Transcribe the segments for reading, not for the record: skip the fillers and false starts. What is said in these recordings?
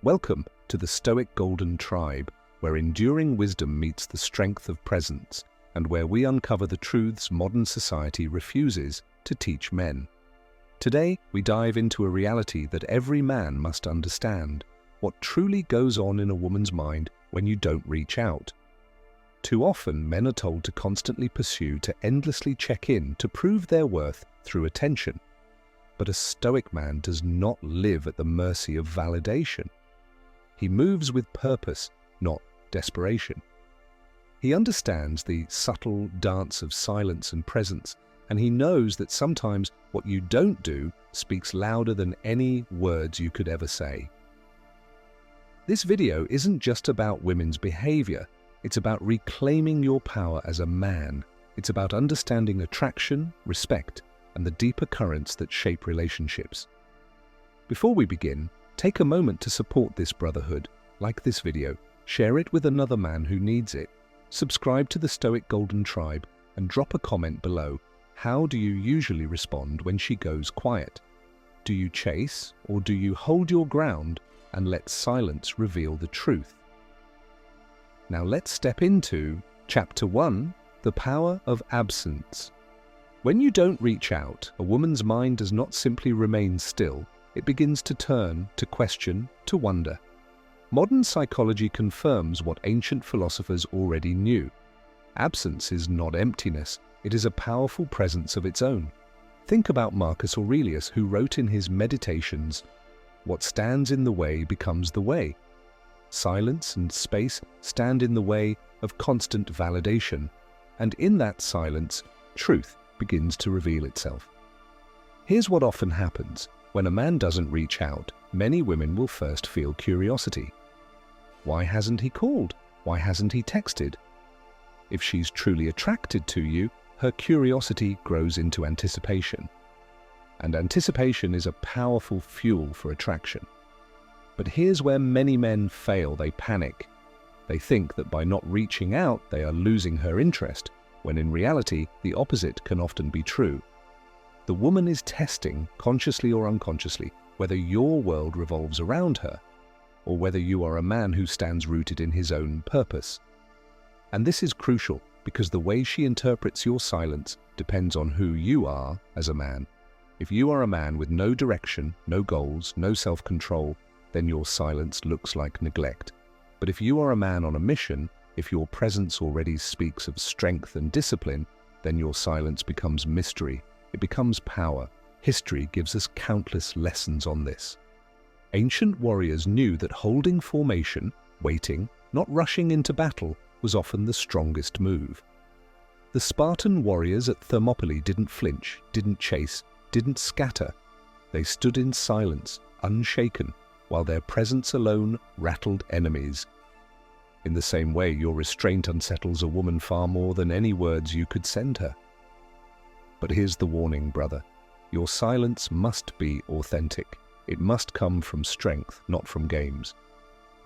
Welcome to the Stoic Golden Tribe, where enduring wisdom meets the strength of presence, and where we uncover the truths modern society refuses to teach men. Today, we dive into a reality that every man must understand: what truly goes on in a woman's mind when you don't reach out. Too often, men are told to constantly pursue, to endlessly check in, to prove their worth through attention. But a Stoic man does not live at the mercy of validation. He moves with purpose, not desperation. He understands the subtle dance of silence and presence, and he knows that sometimes what you don't do speaks louder than any words you could ever say. This video isn't just about women's behavior. It's about reclaiming your power as a man. It's about understanding attraction, respect, and the deeper currents that shape relationships. Before we begin, take a moment to support this brotherhood. Like this video, share it with another man who needs it. Subscribe to the Stoic Golden Tribe and drop a comment below. How do you usually respond when she goes quiet? Do you chase, or do you hold your ground and let silence reveal the truth? Now let's step into Chapter 1, The Power of Absence. When you don't reach out, a woman's mind does not simply remain still. It begins to turn, to question, to wonder. Modern psychology confirms what ancient philosophers already knew. Absence is not emptiness. It is a powerful presence of its own. Think about Marcus Aurelius, who wrote in his Meditations, "What stands in the way becomes the way." Silence and space stand in the way of constant validation, and in that silence, truth begins to reveal itself. Here's what often happens. When a man doesn't reach out, many women will first feel curiosity. Why hasn't he called? Why hasn't he texted? If she's truly attracted to you, her curiosity grows into anticipation. And anticipation is a powerful fuel for attraction. But here's where many men fail. They panic. They think that by not reaching out, they are losing her interest, when in reality, the opposite can often be true. The woman is testing, consciously or unconsciously, whether your world revolves around her, or whether you are a man who stands rooted in his own purpose. And this is crucial, because the way she interprets your silence depends on who you are as a man. If you are a man with no direction, no goals, no self-control, then your silence looks like neglect. But if you are a man on a mission, if your presence already speaks of strength and discipline, then your silence becomes mystery. It becomes power. History gives us countless lessons on this. Ancient warriors knew that holding formation, waiting, not rushing into battle, was often the strongest move. The Spartan warriors at Thermopylae didn't flinch, didn't chase, didn't scatter. They stood in silence, unshaken, while their presence alone rattled enemies. In the same way, your restraint unsettles a woman far more than any words you could send her. But here's the warning, brother. Your silence must be authentic. It must come from strength, not from games.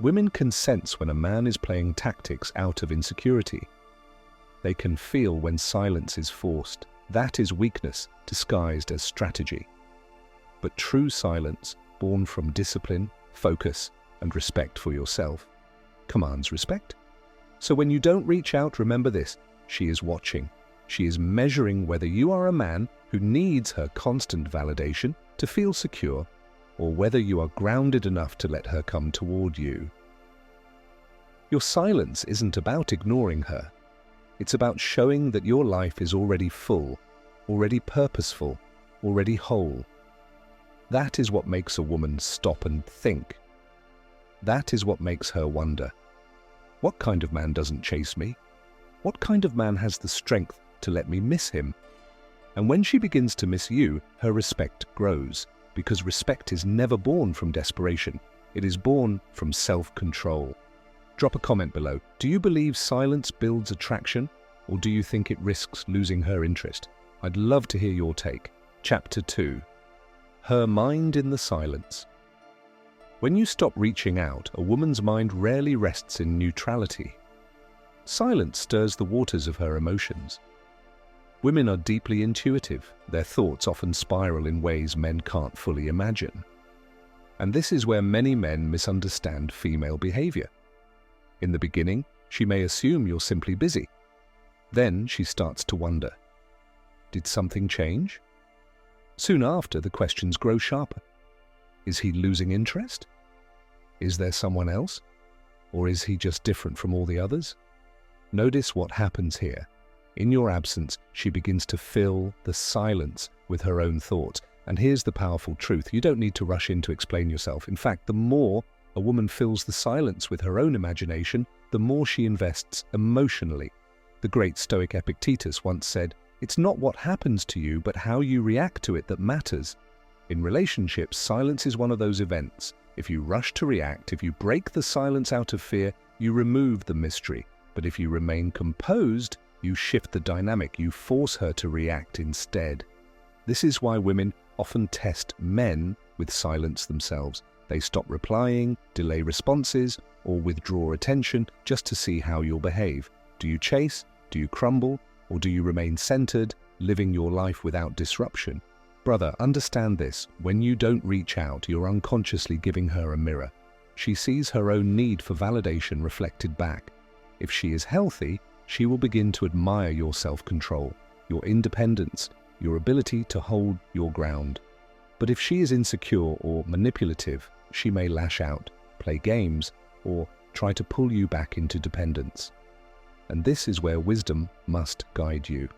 Women can sense when a man is playing tactics out of insecurity. They can feel when silence is forced. That is weakness disguised as strategy. But true silence, born from discipline, focus, and respect for yourself, commands respect. So when you don't reach out, remember this: she is watching. She is measuring whether you are a man who needs her constant validation to feel secure, or whether you are grounded enough to let her come toward you. Your silence isn't about ignoring her. It's about showing that your life is already full, already purposeful, already whole. That is what makes a woman stop and think. That is what makes her wonder, what kind of man doesn't chase me? What kind of man has the strength to let me miss him? And when she begins to miss you, her respect grows, because respect is never born from desperation. It is born from self-control. Drop a comment below. Do you believe silence builds attraction, or do you think it risks losing her interest? I'd love to hear your take. Chapter 2. Her mind in the silence. When you stop reaching out, a woman's mind rarely rests in neutrality. Silence stirs the waters of her emotions. Women are deeply intuitive. Their thoughts often spiral in ways men can't fully imagine. And this is where many men misunderstand female behavior. In the beginning, she may assume you're simply busy. Then she starts to wonder, did something change? Soon after, the questions grow sharper. Is he losing interest? Is there someone else? Or is he just different from all the others? Notice what happens here. In your absence, she begins to fill the silence with her own thoughts. And here's the powerful truth. You don't need to rush in to explain yourself. In fact, the more a woman fills the silence with her own imagination, the more she invests emotionally. The great Stoic Epictetus once said, "It's not what happens to you, but how you react to it that matters." In relationships, silence is one of those events. If you rush to react, if you break the silence out of fear, you remove the mystery. But if you remain composed, you shift the dynamic. You force her to react instead. This is why women often test men with silence themselves. They stop replying, delay responses, or withdraw attention just to see how you'll behave. Do you chase? Do you crumble? Or do you remain centered, living your life without disruption? Brother, understand this. When you don't reach out, you're unconsciously giving her a mirror. She sees her own need for validation reflected back. If she is healthy, she will begin to admire your self-control, your independence, your ability to hold your ground. But if she is insecure or manipulative, she may lash out, play games, or try to pull you back into dependence. And this is where wisdom must guide you.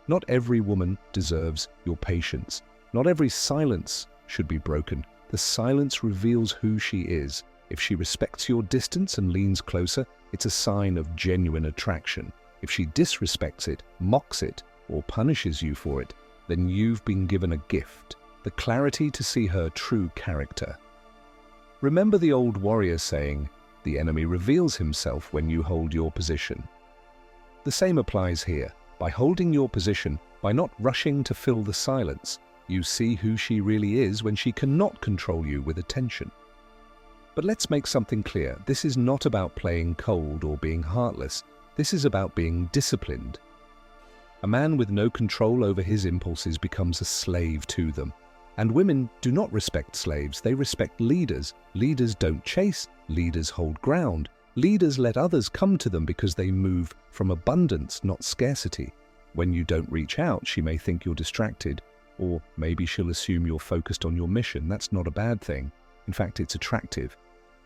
Not every woman deserves your patience. Not every silence should be broken. The silence reveals who she is. If she respects your distance and leans closer, it's a sign of genuine attraction. If she disrespects it, mocks it, or punishes you for it, then you've been given a gift, the clarity to see her true character. Remember the old warrior saying, "The enemy reveals himself when you hold your position." The same applies here. By holding your position, by not rushing to fill the silence, you see who she really is when she cannot control you with attention. But let's make something clear. This is not about playing cold or being heartless. This is about being disciplined. A man with no control over his impulses becomes a slave to them. And women do not respect slaves, they respect leaders. Leaders don't chase, leaders hold ground. Leaders let others come to them because they move from abundance, not scarcity. When you don't reach out, she may think you're distracted, or maybe she'll assume you're focused on your mission. That's not a bad thing. In fact, it's attractive,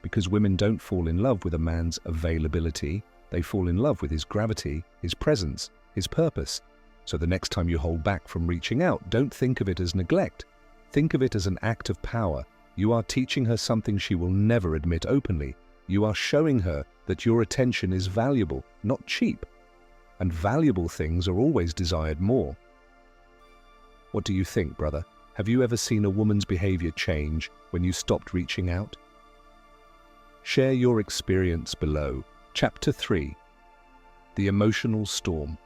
because women don't fall in love with a man's availability. They fall in love with his gravity, his presence, his purpose. So the next time you hold back from reaching out, don't think of it as neglect. Think of it as an act of power. You are teaching her something she will never admit openly. You are showing her that your attention is valuable, not cheap. And valuable things are always desired more. What do you think, brother? Have you ever seen a woman's behavior change when you stopped reaching out? Share your experience below. Chapter 3. The Emotional Storm.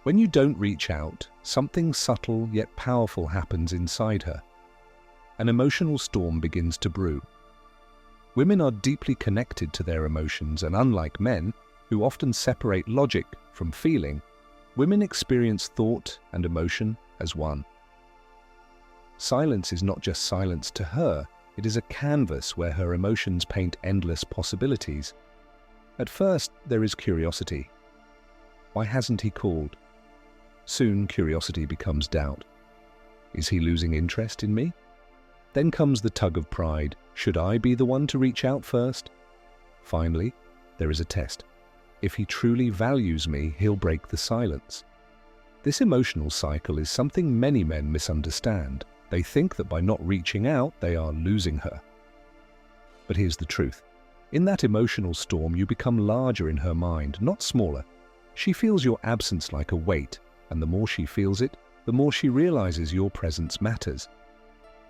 When you don't reach out, something subtle yet powerful happens inside her. An emotional storm begins to brew. Women are deeply connected to their emotions, and unlike men, who often separate logic from feeling, women experience thought and emotion as one. Silence is not just silence to her, it is a canvas where her emotions paint endless possibilities. At first, there is curiosity. Why hasn't he called? Soon, curiosity becomes doubt. Is he losing interest in me? Then comes the tug of pride. Should I be the one to reach out first? Finally, there is a test. If he truly values me, he'll break the silence. This emotional cycle is something many men misunderstand. They think that by not reaching out, they are losing her. But here's the truth. In that emotional storm, you become larger in her mind, not smaller. She feels your absence like a weight, and the more she feels it, the more she realizes your presence matters.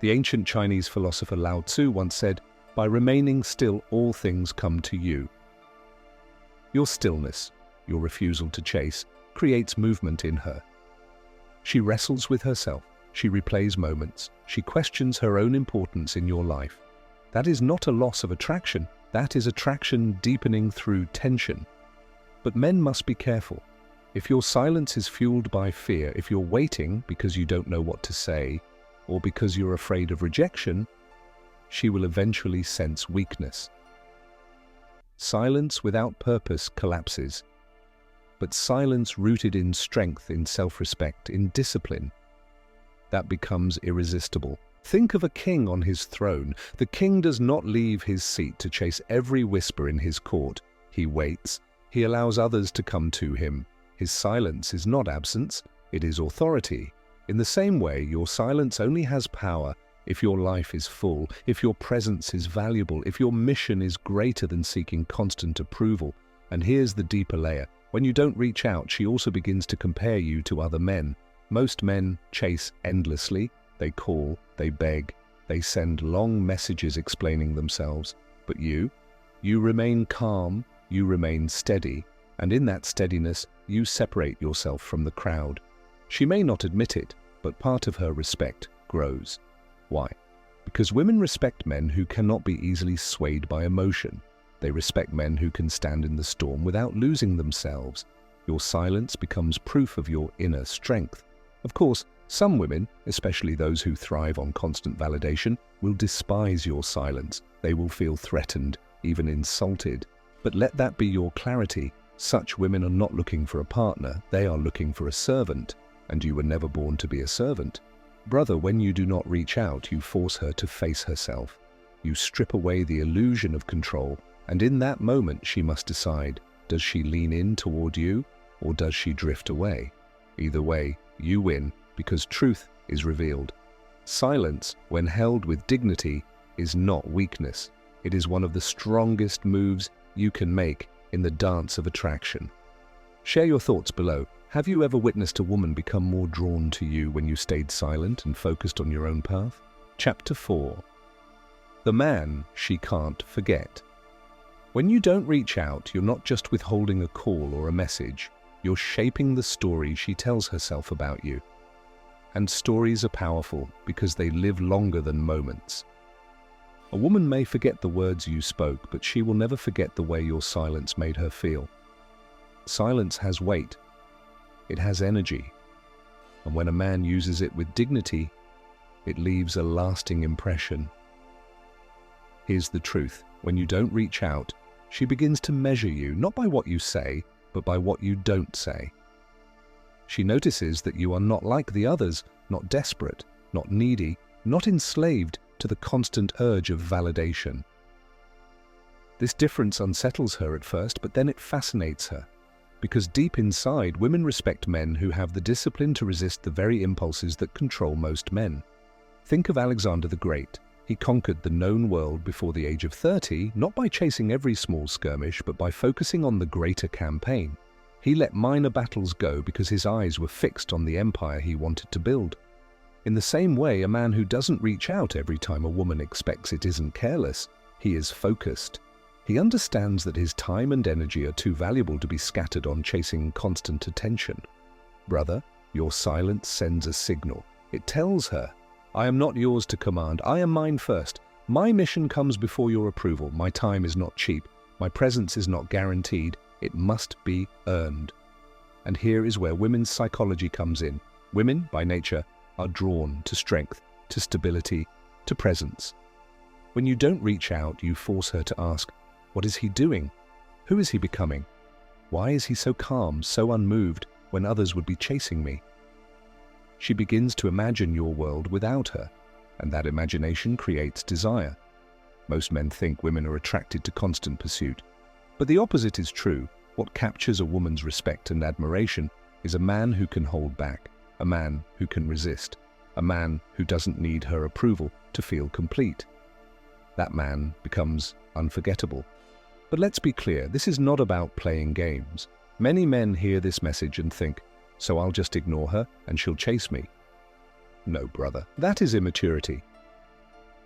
The ancient Chinese philosopher Lao Tzu once said, "By remaining still, all things come to you." Your stillness, your refusal to chase, creates movement in her. She wrestles with herself, she replays moments, she questions her own importance in your life. That is not a loss of attraction, that is attraction deepening through tension. But men must be careful. If your silence is fueled by fear, if you're waiting because you don't know what to say, or because you're afraid of rejection, she will eventually sense weakness. Silence without purpose collapses, but silence rooted in strength, in self-respect, in discipline, that becomes irresistible. Think of a king on his throne. The king does not leave his seat to chase every whisper in his court. He waits. He allows others to come to him. His silence is not absence, it is authority. In the same way, your silence only has power if your life is full, if your presence is valuable, if your mission is greater than seeking constant approval. And here's the deeper layer. When you don't reach out, she also begins to compare you to other men. Most men chase endlessly. They call, they beg, they send long messages explaining themselves. But you remain calm, you remain steady, and in that steadiness, you separate yourself from the crowd. She may not admit it, but part of her respect grows. Why? Because women respect men who cannot be easily swayed by emotion. They respect men who can stand in the storm without losing themselves. Your silence becomes proof of your inner strength. Of course, some women, especially those who thrive on constant validation, will despise your silence. They will feel threatened, even insulted. But let that be your clarity. Such women are not looking for a partner, they are looking for a servant. And you were never born to be a servant. Brother, when you do not reach out, you force her to face herself. You strip away the illusion of control, and in that moment she must decide, does she lean in toward you, or does she drift away? Either way, you win, because truth is revealed. Silence, when held with dignity, is not weakness. It is one of the strongest moves you can make in the dance of attraction. Share your thoughts below. Have you ever witnessed a woman become more drawn to you when you stayed silent and focused on your own path? Chapter 4. The man she can't forget. When you don't reach out, you're not just withholding a call or a message. You're shaping the story she tells herself about you. And stories are powerful because they live longer than moments. A woman may forget the words you spoke, but she will never forget the way your silence made her feel. Silence has weight. It has energy. And when a man uses it with dignity, it leaves a lasting impression. Here's the truth. When you don't reach out, she begins to measure you, not by what you say, but by what you don't say. She notices that you are not like the others, not desperate, not needy, not enslaved to the constant urge of validation. This difference unsettles her at first, but then it fascinates her. Because deep inside, women respect men who have the discipline to resist the very impulses that control most men. Think of Alexander the Great. He conquered the known world before the age of 30, not by chasing every small skirmish, but by focusing on the greater campaign. He let minor battles go because his eyes were fixed on the empire he wanted to build. In the same way, a man who doesn't reach out every time a woman expects it isn't careless. He is focused. He understands that his time and energy are too valuable to be scattered on chasing constant attention. Brother, your silence sends a signal. It tells her, I am not yours to command. I am mine first. My mission comes before your approval. My time is not cheap. My presence is not guaranteed. It must be earned. And here is where women's psychology comes in. Women, by nature, are drawn to strength, to stability, to presence. When you don't reach out, you force her to ask, what is he doing? Who is he becoming? Why is he so calm, so unmoved, when others would be chasing me? She begins to imagine your world without her, and that imagination creates desire. Most men think women are attracted to constant pursuit. But the opposite is true. What captures a woman's respect and admiration is a man who can hold back, a man who can resist, a man who doesn't need her approval to feel complete. That man becomes unforgettable. But let's be clear, this is not about playing games. Many men hear this message and think, so I'll just ignore her and she'll chase me. No, brother, that is immaturity.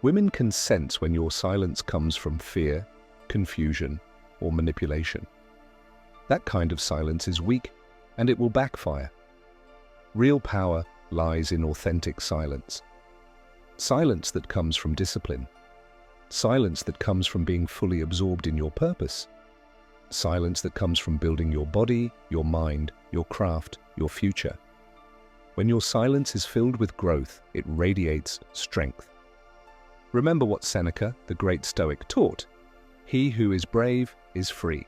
Women can sense when your silence comes from fear, confusion, or manipulation. That kind of silence is weak, and it will backfire. Real power lies in authentic silence. Silence that comes from discipline. Silence that comes from being fully absorbed in your purpose. Silence that comes from building your body, your mind, your craft, your future. When your silence is filled with growth, it radiates strength. Remember what Seneca, the great Stoic, taught. He who is brave is free.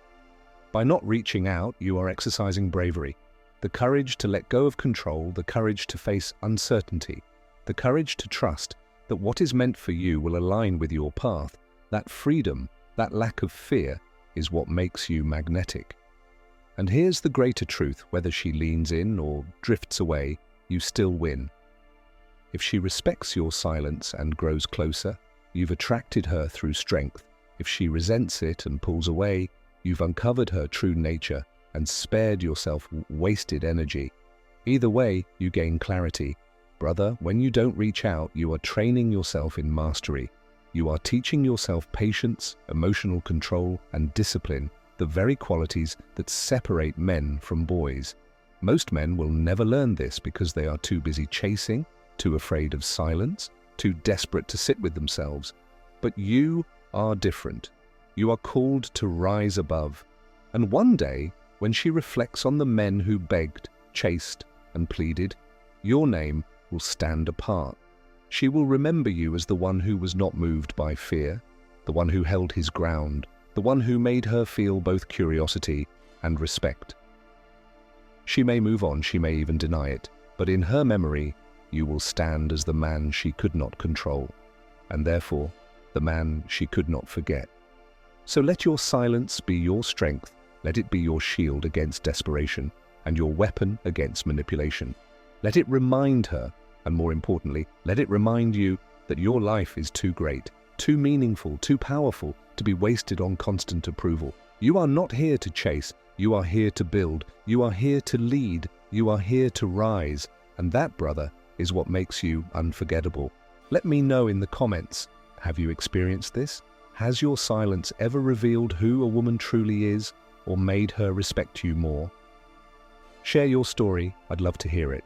By not reaching out, you are exercising bravery. The courage to let go of control, the courage to face uncertainty, the courage to trust that what is meant for you will align with your path. That freedom, that lack of fear, is what makes you magnetic. And here's the greater truth: whether she leans in or drifts away, you still win. If she respects your silence and grows closer, you've attracted her through strength. If she resents it and pulls away, you've uncovered her true nature and spared yourself wasted energy. Either way, you gain clarity. Brother, when you don't reach out, you are training yourself in mastery. You are teaching yourself patience, emotional control, and discipline, the very qualities that separate men from boys. Most men will never learn this because they are too busy chasing, too afraid of silence, too desperate to sit with themselves. But you are different. You are called to rise above. And one day, when she reflects on the men who begged, chased, and pleaded, your name will stand apart. She will remember you as the one who was not moved by fear, the one who held his ground, the one who made her feel both curiosity and respect. She may move on, she may even deny it, but in her memory, you will stand as the man she could not control, and therefore, the man she could not forget. So let your silence be your strength, let it be your shield against desperation, and your weapon against manipulation. Let it remind her, and more importantly, let it remind you that your life is too great, too meaningful, too powerful to be wasted on constant approval. You are not here to chase, you are here to build, you are here to lead, you are here to rise, and that, brother, is what makes you unforgettable. Let me know in the comments, have you experienced this? Has your silence ever revealed who a woman truly is, or made her respect you more? Share your story, I'd love to hear it.